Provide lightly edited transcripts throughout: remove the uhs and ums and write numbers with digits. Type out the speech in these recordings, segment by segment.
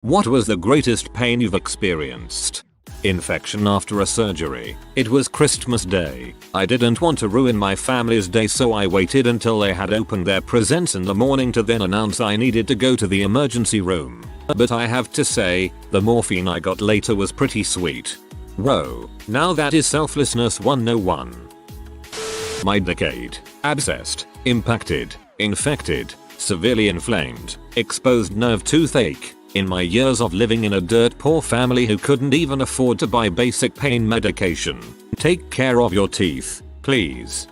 What was the greatest pain you've experienced? Infection after a surgery. It was Christmas Day. I didn't want to ruin my family's day, so I waited until they had opened their presents in the morning to then announce I needed to go to the emergency room. But I have to say, the morphine I got later was pretty sweet. Whoa, now that is selflessness 101. My decade. Abscessed, impacted, infected, severely inflamed, exposed nerve toothache. In my years of living in a dirt poor family who couldn't even afford to buy basic pain medication. Take care of your teeth, please.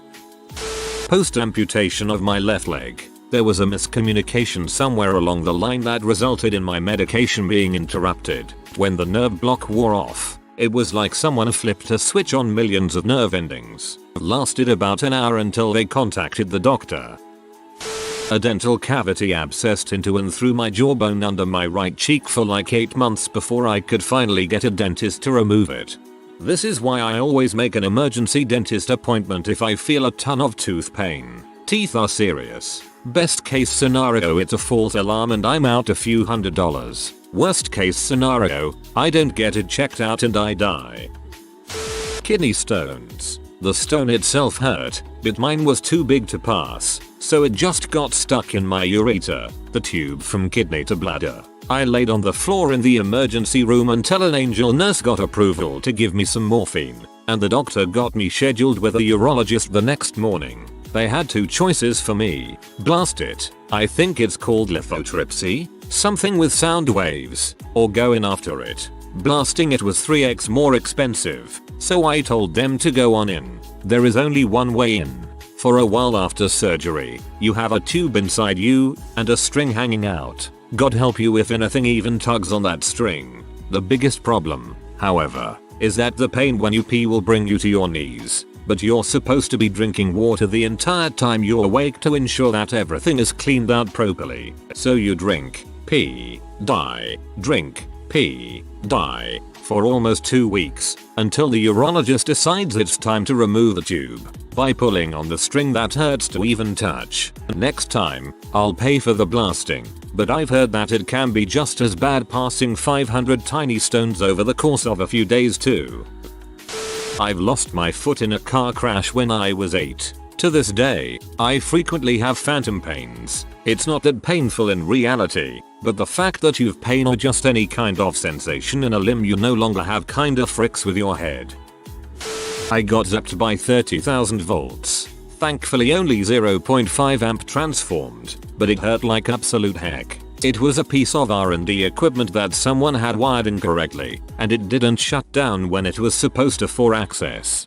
Post amputation of my left leg. There was a miscommunication somewhere along the line that resulted in my medication being interrupted. When the nerve block wore off, it was like someone flipped a switch on millions of nerve endings. It lasted about an hour until they contacted the doctor. A dental cavity abscessed into and through my jawbone under my right cheek for like 8 months before I could finally get a dentist to remove it. This is why I always make an emergency dentist appointment if I feel a ton of tooth pain. Teeth are serious. Best case scenario, it's a false alarm and I'm out a few $100s. Worst case scenario, I don't get it checked out and I die. Kidney stones. The stone itself hurt, but mine was too big to pass, so it just got stuck in my ureter, the tube from kidney to bladder. I laid on the floor in the emergency room until an angel nurse got approval to give me some morphine, and the doctor got me scheduled with a urologist the next morning. They had 2 choices for me. Blast it, I think it's called lithotripsy, something with sound waves, or go in after it. Blasting it was 3x more expensive, so I told them to go on in. There is only one way in. For a while after surgery, you have a tube inside you and a string hanging out. God help you if anything even tugs on that string. The biggest problem, however, is that the pain when you pee will bring you to your knees. But you're supposed to be drinking water the entire time you're awake to ensure that everything is cleaned out properly. So you drink, pee, die, drink, pee, die, for almost 2 weeks, until the urologist decides it's time to remove the tube, by pulling on the string that hurts to even touch. Next time, I'll pay for the blasting, but I've heard that it can be just as bad passing 500 tiny stones over the course of a few days too. I've lost my foot in a car crash when I was 8. To this day, I frequently have phantom pains. It's not that painful in reality, but the fact that you've pain or just any kind of sensation in a limb you no longer have kinda fricks with your head. I got zapped by 30,000 volts. Thankfully only 0.5 amp transformed, but it hurt like absolute heck. It was a piece of R&D equipment that someone had wired incorrectly, and it didn't shut down when it was supposed to for access.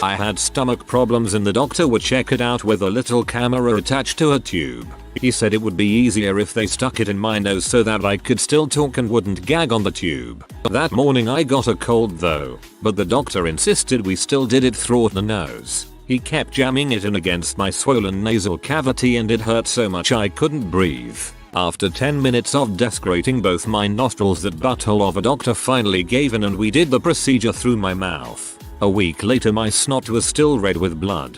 I had stomach problems and the doctor would check it out with a little camera attached to a tube. He said it would be easier if they stuck it in my nose so that I could still talk and wouldn't gag on the tube. That morning I got a cold though, but the doctor insisted we still did it through the nose. He kept jamming it in against my swollen nasal cavity and it hurt so much I couldn't breathe. After 10 minutes of desecrating both my nostrils, that butthole of a doctor finally gave in and we did the procedure through my mouth. A week later my snot was still red with blood.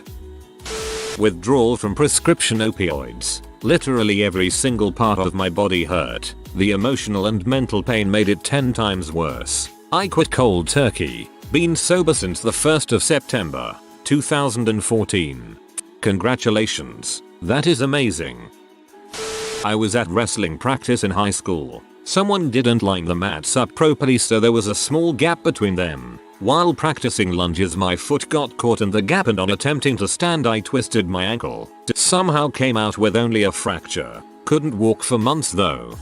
Withdrawal from prescription opioids. Literally every single part of my body hurt. The emotional and mental pain made it 10 times worse. I quit cold turkey. Been sober since the 1st of September, 2014. Congratulations. That is amazing. I was at wrestling practice in high school. Someone didn't line the mats up properly, so there was a small gap between them. While practicing lunges my foot got caught in the gap and on attempting to stand I twisted my ankle. Somehow came out with only a fracture. Couldn't walk for months though.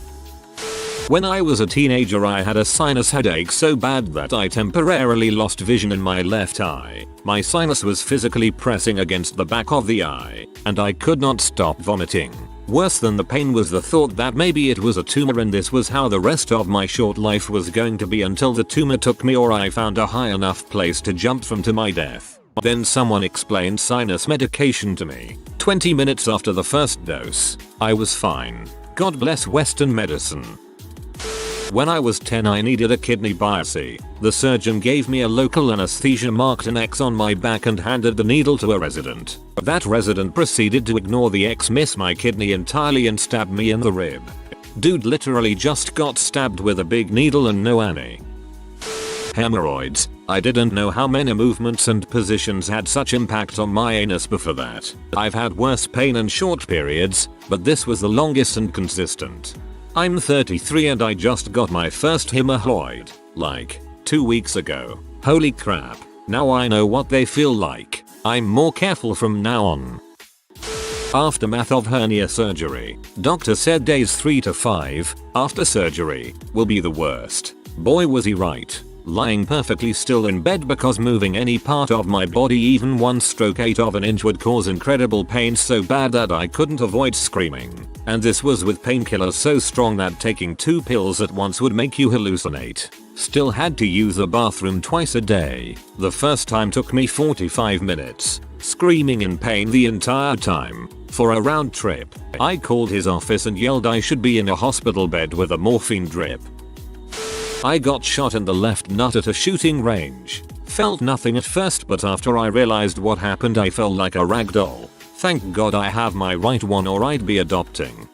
When I was a teenager I had a sinus headache so bad that I temporarily lost vision in my left eye. My sinus was physically pressing against the back of the eye, and I could not stop vomiting. Worse than the pain was the thought that maybe it was a tumor and this was how the rest of my short life was going to be until the tumor took me or I found a high enough place to jump from to my death. Then someone explained sinus medication to me. 20 minutes after the first dose, I was fine. God bless Western medicine. When I was 10 I needed a kidney biopsy. The surgeon gave me a local anesthesia, marked an X on my back and handed the needle to a resident. That resident proceeded to ignore the X, miss my kidney entirely and stab me in the rib. Dude literally just got stabbed with a big needle and no Annie. Hemorrhoids. I didn't know how many movements and positions had such impact on my anus before that. I've had worse pain and short periods, but this was the longest and consistent. I'm 33 and I just got my first hemorrhoid, like, 2 weeks ago. Holy crap, now I know what they feel like. I'm more careful from now on. Aftermath of hernia surgery. Doctor said days 3 to 5 after surgery will be the worst. Boy was he right. Lying perfectly still in bed because moving any part of my body even 1/8 of an inch would cause incredible pain so bad that I couldn't avoid screaming. And this was with painkillers so strong that taking 2 pills at once would make you hallucinate. Still had to use the bathroom twice a day. The first time took me 45 minutes. Screaming in pain the entire time. For a round trip, I called his office and yelled I should be in a hospital bed with a morphine drip. I got shot in the left nut at a shooting range. Felt nothing at first, but after I realized what happened I felt like a rag doll. Thank God I have my right one or I'd be adopting.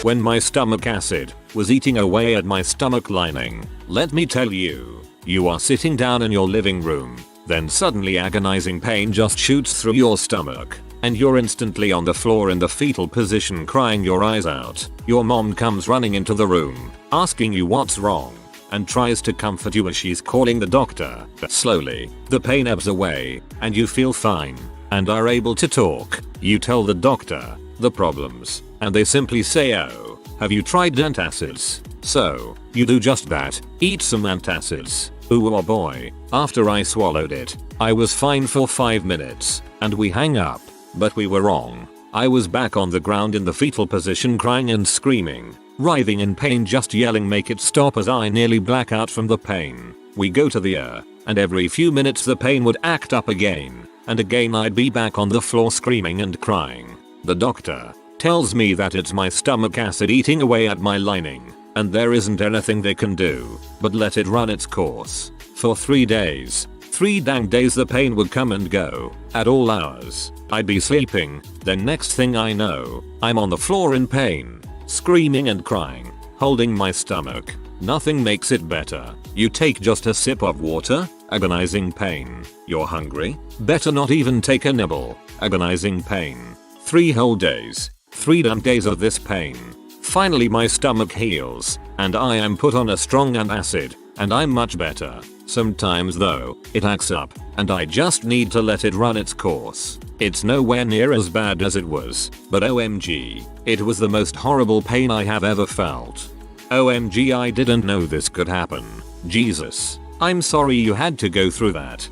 When my stomach acid was eating away at my stomach lining, let me tell you, you are sitting down in your living room, then suddenly agonizing pain just shoots through your stomach, and you're instantly on the floor in the fetal position crying your eyes out. Your mom comes running into the room, asking you what's wrong, and tries to comfort you as she's calling the doctor. Slowly, the pain ebbs away, and you feel fine, and are able to talk. You tell the doctor the problems, and they simply say, "Oh, have you tried antacids?" So, you do just that, eat some antacids. Ooh oh boy, after I swallowed it, I was fine for 5 minutes, and we hang up. But we were wrong. I was back on the ground in the fetal position crying and screaming, writhing in pain, just yelling make it stop as I nearly black out from the pain. We go to the ER, and every few minutes the pain would act up again, and again I'd be back on the floor screaming and crying. The doctor tells me that it's my stomach acid eating away at my lining, and there isn't anything they can do but let it run its course. For 3 days. 3 dang days the pain would come and go, at all hours. I'd be sleeping, then next thing I know, I'm on the floor in pain, screaming and crying, holding my stomach. Nothing makes it better. You take just a sip of water, agonizing pain. You're hungry? Better not even take a nibble, agonizing pain. 3 whole days. 3 damn days of this pain. Finally my stomach heals, and I am put on a strong antacid, and I'm much better. Sometimes though, it acts up, and I just need to let it run its course. It's nowhere near as bad as it was, but OMG, it was the most horrible pain I have ever felt. OMG, I didn't know this could happen. Jesus, I'm sorry you had to go through that.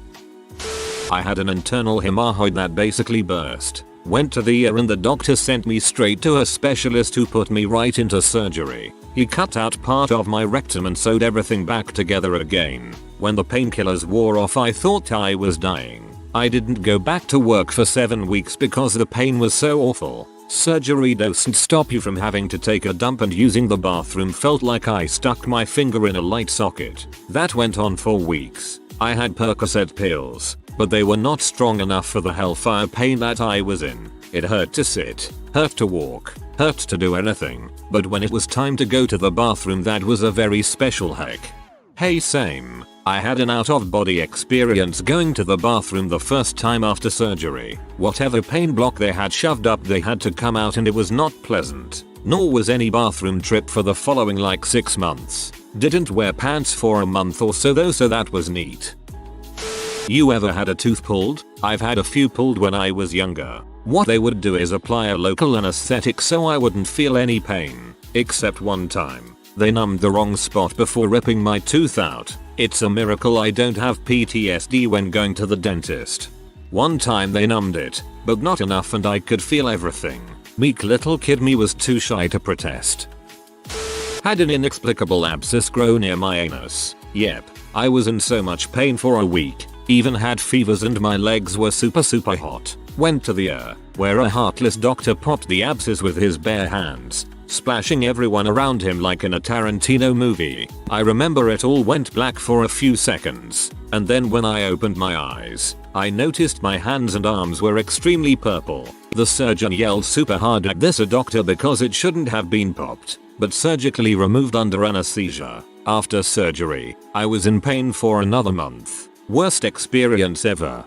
I had an internal hemorrhoid that basically burst. Went to the ER and the doctor sent me straight to a specialist who put me right into surgery. He cut out part of my rectum and sewed everything back together again. When the painkillers wore off I thought I was dying. I didn't go back to work for 7 weeks because the pain was so awful. Surgery doesn't stop you from having to take a dump, and using the bathroom felt like I stuck my finger in a light socket. That went on for weeks. I had Percocet pills, but they were not strong enough for the hellfire pain that I was in. It hurt to sit, hurt to walk, hurt to do anything, but when it was time to go to the bathroom that was a very special heck. Hey, same. I had an out-of-body experience going to the bathroom the first time after surgery. Whatever pain block they had shoved up they had to come out, and it was not pleasant. Nor was any bathroom trip for the following like 6 months. Didn't wear pants for a month or so though, so that was neat. You ever had a tooth pulled? I've had a few pulled when I was younger. What they would do is apply a local anesthetic so I wouldn't feel any pain. Except one time, they numbed the wrong spot before ripping my tooth out. It's a miracle I don't have PTSD when going to the dentist. One time they numbed it, but not enough, and I could feel everything. Meek little kid me was too shy to protest. Had an inexplicable abscess grow near my anus. Yep, I was in so much pain for a week. Even had fevers and my legs were super hot. Went to the ER, where a heartless doctor popped the abscess with his bare hands, splashing everyone around him like in a Tarantino movie. I remember it all went black for a few seconds, and then when I opened my eyes, I noticed my hands and arms were extremely purple. The surgeon yelled super hard at this doctor because it shouldn't have been popped. but surgically removed under anesthesia. After surgery, I was in pain for another month. Worst experience ever.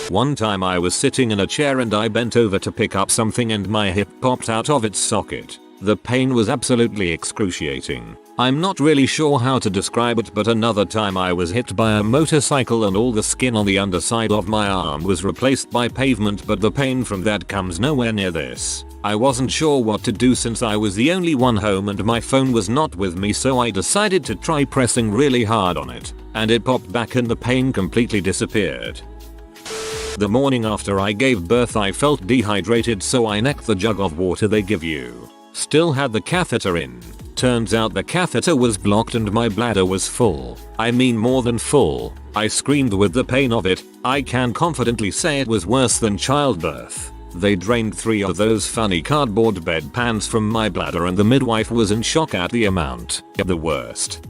One time I was sitting in a chair and I bent over to pick up something and my hip popped out of its socket. The pain was absolutely excruciating. I'm not really sure how to describe it, but another time I was hit by a motorcycle and all the skin on the underside of my arm was replaced by pavement, but the pain from that comes nowhere near this. I wasn't sure what to do since I was the only one home and my phone was not with me, so I decided to try pressing really hard on it, and it popped back and the pain completely disappeared. The morning after I gave birth I felt dehydrated, so I necked the jug of water they give you. Still had the catheter in. Turns out the catheter was blocked and my bladder was full. I mean more than full. I screamed with the pain of it. I can confidently say it was worse than childbirth. They drained 3 of those funny cardboard bedpans from my bladder and the midwife was in shock at the amount. The worst.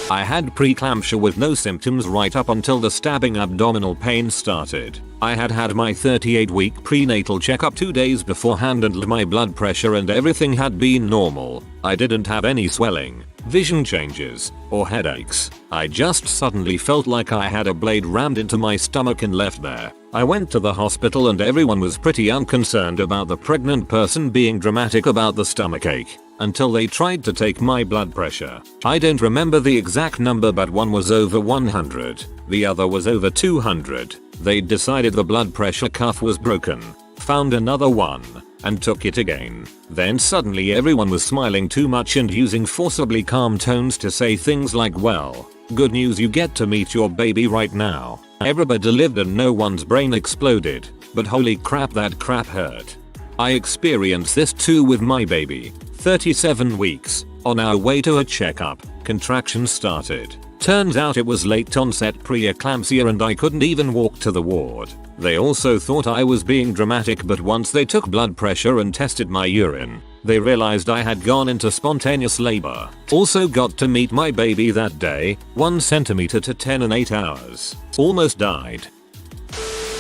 I had preeclampsia with no symptoms right up until the stabbing abdominal pain started. I had had my 38-week prenatal checkup 2 days beforehand and my blood pressure and everything had been normal. I didn't have any swelling, vision changes, or headaches. I just suddenly felt like I had a blade rammed into my stomach and left there. I went to the hospital and everyone was pretty unconcerned about the pregnant person being dramatic about the stomachache. Until they tried to take my blood pressure. I don't remember the exact number, but one was over 100, the other was over 200. They decided the blood pressure cuff was broken, found another one, and took it again. Then suddenly everyone was smiling too much and using forcibly calm tones to say things like, well, good news, you get to meet your baby right now. Everybody lived and no one's brain exploded, but holy crap, that crap hurt. I experienced this too with my baby. 37 weeks, on our way to a checkup, contractions started. Turns out it was late onset preeclampsia and I couldn't even walk to the ward. They also thought I was being dramatic, but once they took blood pressure and tested my urine, they realized I had gone into spontaneous labor. Also got to meet my baby that day, 1 centimeter to 10 in 8 hours. Almost died.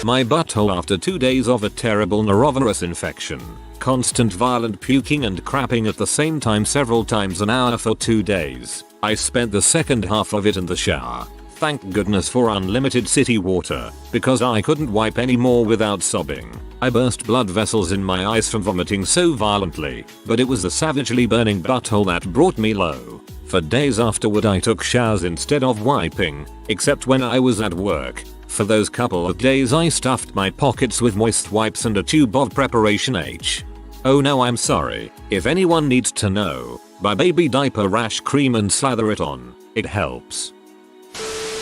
My butthole after 2 days of a terrible norovirus infection. Constant violent puking and crapping at the same time several times an hour for 2 days. I spent the second half of it in the shower. Thank goodness for unlimited city water, because I couldn't wipe anymore without sobbing. I burst blood vessels in my eyes from vomiting so violently, but it was the savagely burning butthole that brought me low. For days afterward I took showers instead of wiping, except when I was at work. For those couple of days I stuffed my pockets with moist wipes and a tube of Preparation H. Oh no, I'm sorry. If anyone needs to know, buy baby diaper rash cream and slather it on. It helps.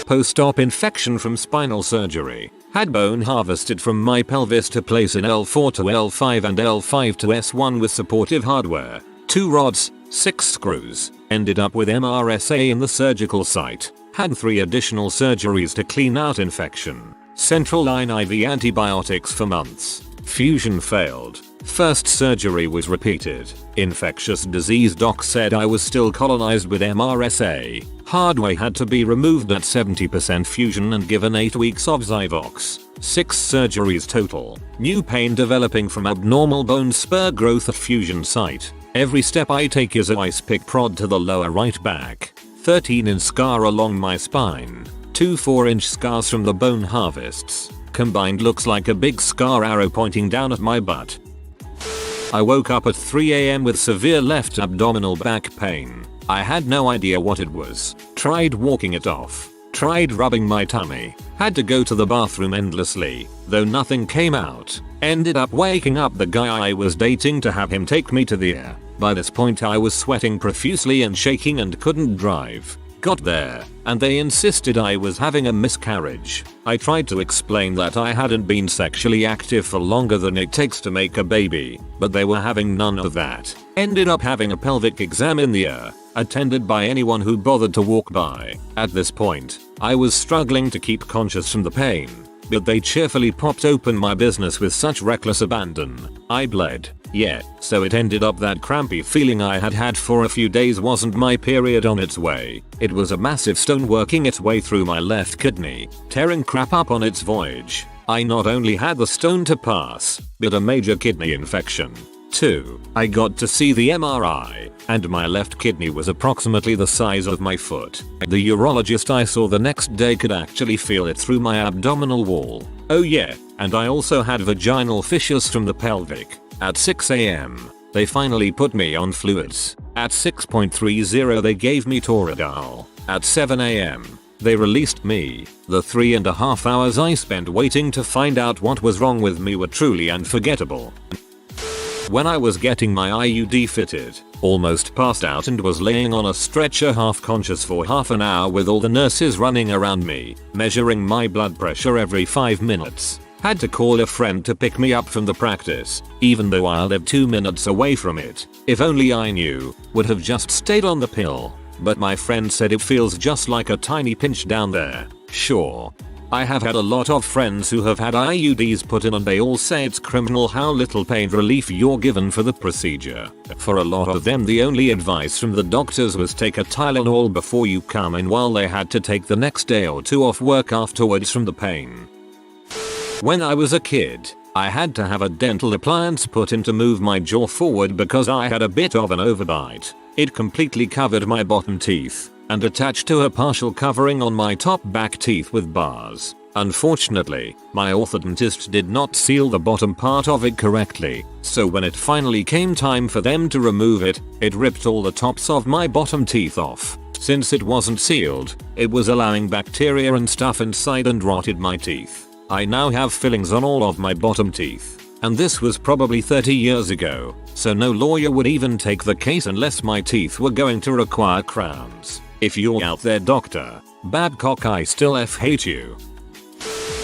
Post-op infection from spinal surgery. Had bone harvested from my pelvis to place in L4 to L5 and L5 to S1 with supportive hardware. 2 rods, 6 screws. Ended up with MRSA in the surgical site. Had 3 additional surgeries to clean out infection. Central line IV antibiotics for months. Fusion failed. First surgery was repeated. Infectious disease doc said I was still colonized with MRSA. Hardware had to be removed at 70% fusion and given 8 weeks of Zyvox. 6 surgeries total. New pain developing from abnormal bone spur growth at fusion site. Every step I take is a ice pick prod to the lower right back. 13-inch scar along my spine. 2 4-inch scars from the bone harvests. Combined looks like a big scar arrow pointing down at my butt. I woke up at 3 AM with severe left abdominal back pain. I had no idea what it was. Tried walking it off. Tried rubbing my tummy. Had to go to the bathroom endlessly, though nothing came out. Ended up waking up the guy I was dating to have him take me to the ER. By this point I was sweating profusely and shaking and couldn't drive. Got there, and they insisted I was having a miscarriage. I tried to explain that I hadn't been sexually active for longer than it takes to make a baby, but they were having none of that. Ended up having a pelvic exam in the ER, attended by anyone who bothered to walk by. At this point, I was struggling to keep conscious from the pain, but they cheerfully popped open my business with such reckless abandon. I bled. Yeah, so it ended up that crampy feeling I had had for a few days wasn't my period on its way. It was a massive stone working its way through my left kidney, tearing crap up on its voyage. I not only had the stone to pass, but a major kidney infection. 2. I got to see the MRI, and my left kidney was approximately the size of my foot. The urologist I saw the next day could actually feel it through my abdominal wall. Oh yeah, and I also had vaginal fissures from the pelvic. At 6 AM, they finally put me on fluids. At 6.30 they gave me ordeal. At 7 AM, they released me. The 3.5 hours I spent waiting to find out what was wrong with me were truly unforgettable. When I was getting my IUD fitted, almost passed out and was laying on a stretcher half conscious for half an hour with all the nurses running around me, measuring my blood pressure every 5 minutes. Had to call a friend to pick me up from the practice, even though I live 2 minutes away from it. If only I knew, would have just stayed on the pill. But my friend said it feels just like a tiny pinch down there. Sure. I have had a lot of friends who have had IUDs put in and they all say it's criminal how little pain relief you're given for the procedure. For a lot of them the only advice from the doctors was take a Tylenol before you come in, while they had to take the next day or two off work afterwards from the pain. When I was a kid, I had to have a dental appliance put in to move my jaw forward because I had a bit of an overbite. It completely covered my bottom teeth and attached to a partial covering on my top back teeth with bars. Unfortunately, my orthodontist did not seal the bottom part of it correctly, so when it finally came time for them to remove it, it ripped all the tops of my bottom teeth off. Since it wasn't sealed, it was allowing bacteria and stuff inside and rotted my teeth. I now have fillings on all of my bottom teeth. And this was probably 30 years ago, so no lawyer would even take the case unless my teeth were going to require crowns. If you're out there, Dr. Babcock, I still hate you.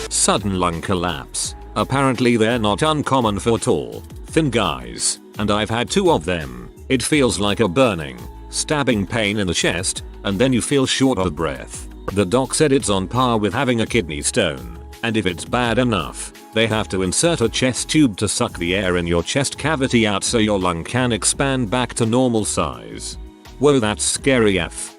Sudden lung collapse. Apparently they're not uncommon for tall, thin guys, and I've had 2 of them. It feels like a burning, stabbing pain in the chest, and then you feel short of breath. The doc said it's on par with having a kidney stone, and if it's bad enough, they have to insert a chest tube to suck the air in your chest cavity out so your lung can expand back to normal size. Whoa, that's scary AF.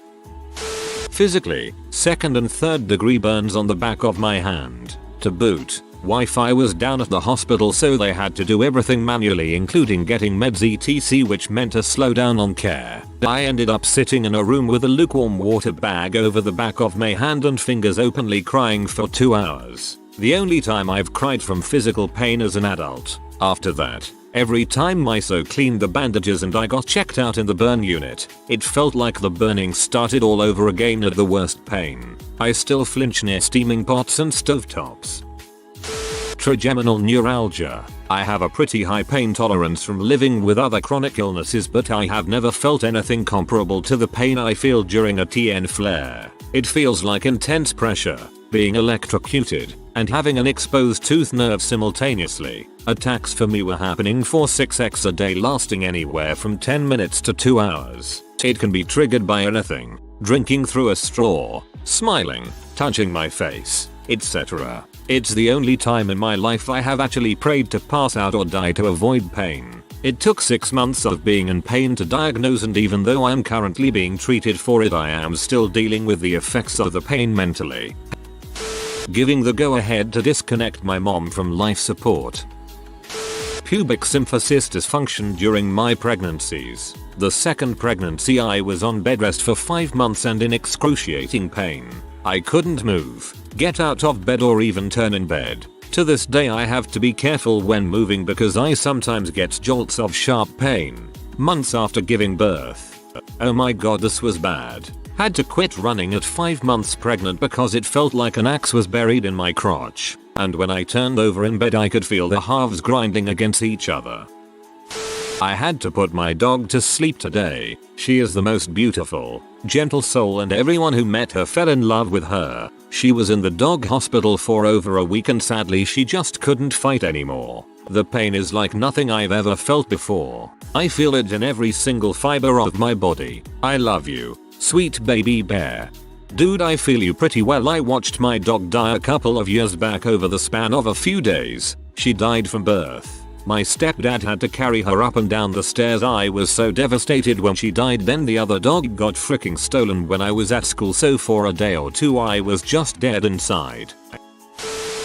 Physically, 2nd and 3rd degree burns on the back of my hand. To boot, Wi-Fi was down at the hospital, so they had to do everything manually, including getting meds etc, which meant a slowdown on care. I ended up sitting in a room with a lukewarm water bag over the back of my hand and fingers, openly crying for 2 hours. The only time I've cried from physical pain as an adult. After that, every time my so cleaned the bandages and I got checked out in the burn unit, it felt like the burning started all over again at the worst pain. I still flinch near steaming pots and stovetops. Trigeminal neuralgia. I have a pretty high pain tolerance from living with other chronic illnesses, but I have never felt anything comparable to the pain I feel during a TN flare. It feels like intense pressure, being electrocuted, and having an exposed tooth nerve simultaneously. Attacks for me were happening for 6x a day, lasting anywhere from 10 minutes to 2 hours. It can be triggered by anything: drinking through a straw, smiling, touching my face, etc. It's the only time in my life I have actually prayed to pass out or die to avoid pain. It took 6 months of being in pain to diagnose, and even though I am currently being treated for it, I am still dealing with the effects of the pain mentally. Giving the go-ahead to disconnect my mom from life support. Pubic symphysis dysfunction during my pregnancies. The 2nd pregnancy I was on bed rest for 5 months and in excruciating pain. I couldn't move, get out of bed or even turn in bed. To this day I have to be careful when moving because I sometimes get jolts of sharp pain. Months after giving birth. Oh my god, this was bad. Had to quit running at 5 months pregnant because it felt like an axe was buried in my crotch. And when I turned over in bed I could feel the halves grinding against each other. I had to put my dog to sleep today. She is the most beautiful, gentle soul, and everyone who met her fell in love with her. She was in the dog hospital for over a week and sadly she just couldn't fight anymore. The pain is like nothing I've ever felt before. I feel it in every single fiber of my body. I love you, sweet baby bear. Dude, I feel you pretty well. I watched my dog die a couple of years back over the span of a few days. She died from birth. My stepdad had to carry her up and down the stairs. I was so devastated when she died. Then the other dog got freaking stolen when I was at school, so for a day or two I was just dead inside.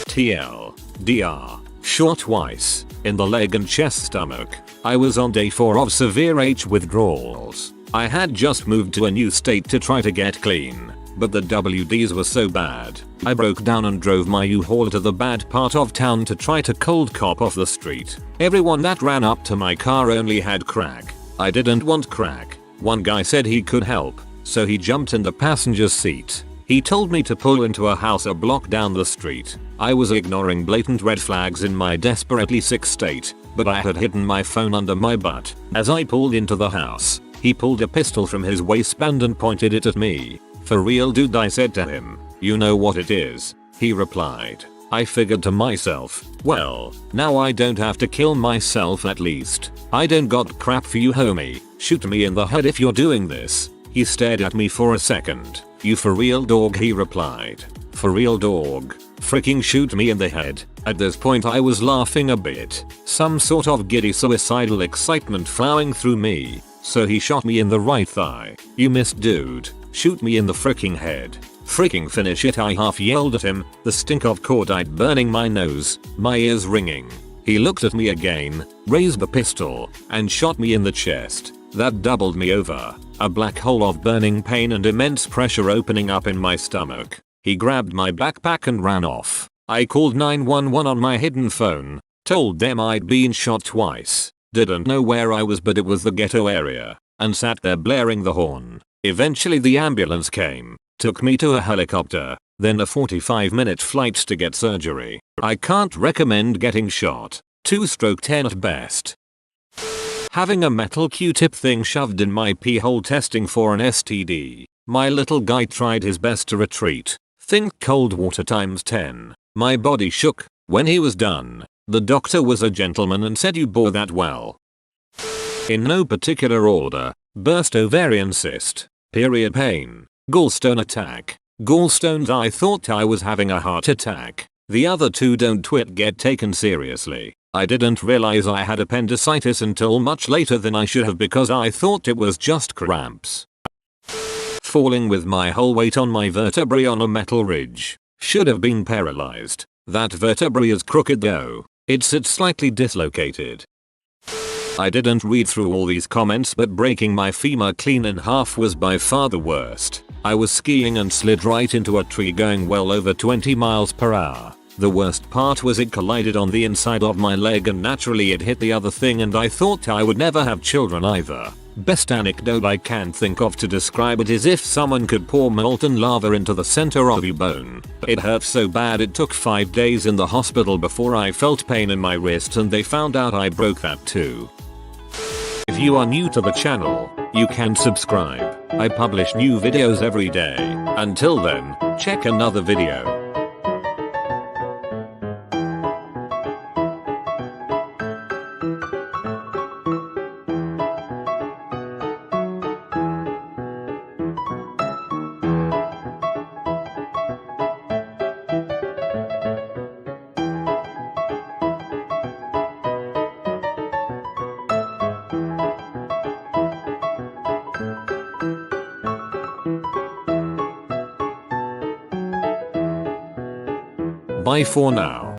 TL. DR. Shot twice. In the leg and chest stomach. I was on day 4 of severe H withdrawals. I had just moved to a new state to try to get clean, but the WDs were so bad, I broke down and drove my U-Haul to the bad part of town to try to cold cop off the street. Everyone that ran up to my car only had crack. I didn't want crack. One guy said he could help, so he jumped in the passenger seat. He told me to pull into a house a block down the street. I was ignoring blatant red flags in my desperately sick state, but I had hidden my phone under my butt. As I pulled into the house, he pulled a pistol from his waistband and pointed it at me. "For real, dude?" I said to him. "You know what it is?" He replied. I figured to myself, well, now I don't have to kill myself at least. "I don't got crap for you, homie. Shoot me in the head if you're doing this." He stared at me for a second. "You for real, dog?" he replied. "For real, dog. Freaking shoot me in the head." At this point I was laughing a bit. Some sort of giddy suicidal excitement flowing through me. So he shot me in the right thigh. "You missed, dude. Shoot me in the freaking head." "Freaking finish it," I half yelled at him, the stink of cordite burning my nose, my ears ringing. He looked at me again, raised the pistol, and shot me in the chest. That doubled me over, a black hole of burning pain and immense pressure opening up in my stomach. He grabbed my backpack and ran off. I called 911 on my hidden phone, told them I'd been shot twice, didn't know where I was but it was the ghetto area, and sat there blaring the horn. Eventually the ambulance came, took me to a helicopter, then a 45-minute flight to get surgery. I can't recommend getting shot. 2/10 at best. Having a metal Q-tip thing shoved in my pee hole testing for an STD. My little guy tried his best to retreat. Think cold water times 10. My body shook. When he was done, the doctor was a gentleman and said, "You bore that well." In no particular order: burst ovarian cyst, period pain, gallstone attack. Gallstones. I thought I was having a heart attack. The other two don't get taken seriously. I didn't realize I had appendicitis until much later than I should have because I thought it was just cramps. Falling with my whole weight on my vertebrae on a metal ridge. Should have been paralyzed. That vertebrae is crooked though. It sits slightly dislocated. I didn't read through all these comments, but breaking my femur clean in half was by far the worst. I was skiing and slid right into a tree going well over 20 miles per hour. The worst part was it collided on the inside of my leg and naturally it hit the other thing, and I thought I would never have children either. Best anecdote I can think of to describe it is if someone could pour molten lava into the center of your bone. It hurt so bad it took 5 days in the hospital before I felt pain in my wrist and they found out I broke that too. If you are new to the channel, you can subscribe. I publish new videos every day. Until then, check another video. Bye for now.